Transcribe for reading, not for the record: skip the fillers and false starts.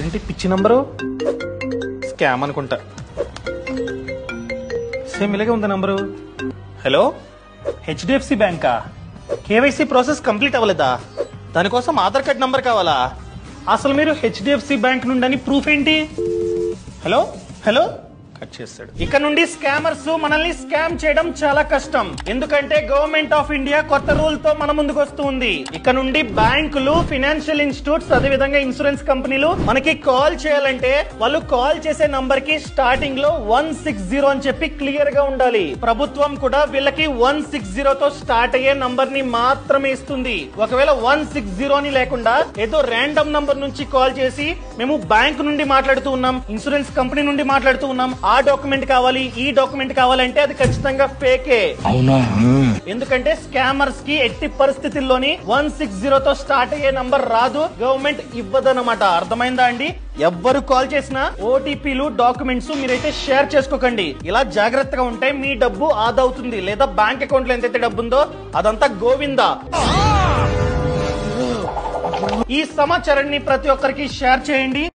ఇదేంటి పిచ్చి number? Scam అనుకుంటా. సేమ్ ఇలాగే ఉంది నంబరు. హలో, హెచ్డిఎఫ్సి బ్యాంకా? కేవైసీ ప్రాసెస్ కంప్లీట్ అవ్వలేదా? దానికోసం ఆధార్ కార్డ్ నంబర్ కావాలా? అసలు మీరు హెచ్డిఎఫ్సి బ్యాంక్ నుండి అని ప్రూఫ్ ఏంటి? హలో హలో కట్ చేస్తాడు. ఇక నుండి స్కామర్స్ మనల్ని స్కామ్ చేయడం చాలా కష్టం. ఎందుకంటే గవర్నమెంట్ ఆఫ్ ఇండియా కొత్త రూల్ తో మన ముందుకు వస్తుంది. ఇక నుండి బ్యాంకులు, ఫైనాన్షియల్ ఇన్స్టిట్యూట్స్, అదే విధంగా ఇన్సూరెన్స్ కంపెనీలు మనకి కాల్ చేయాలంటే వాళ్ళు కాల్ చేసే నంబర్ కి స్టార్టింగ్ లో 160 అని చెప్పి క్లియర్ గా ఉండాలి. ప్రభుత్వం కూడా వీళ్ళకి 160 తో స్టార్ట్ అయ్యే నంబర్ ని మాత్రమే ఇస్తుంది. ఒకవేళ 160 అని లేకుండా ఏదో ర్యాండమ్ నంబర్ నుంచి కాల్ చేసి మేము బ్యాంక్ నుండి మాట్లాడుతూ ఉన్నాం, ఇన్సూరెన్స్ కంపెనీ నుండి మాట్లాడుతూ ఉన్నాం, ఆ డాక్యుమెంట్ కావాలి, ఈ డాక్యుమెంట్ కావాలంటే అది ఖచ్చితంగా ఫేకే. అవునా? ఎందుకంటే స్కామర్స్ కి ఎట్టి పరిస్థితుల్లోని 160 తో స్టార్ట్ అయ్యే నంబర్ రాదు, గవర్నమెంట్ ఇవ్వదన్నమాట. అర్థమైందా అండి? ఎవ్వరు కాల్ చేసినా ఓటీపీలు, డాక్యుమెంట్స్ మీరైతే షేర్ చేసుకోకండి. ఇలా జాగ్రత్తగా ఉంటే మీ డబ్బు ఆదా అవుతుంది. లేదా బ్యాంక్ అకౌంట్ లో ఎంతైతే డబ్బు ఉందో అదంతా గోవిందా. ఈ సమాచారాన్ని ప్రతి ఒక్కరికి షేర్ చేయండి.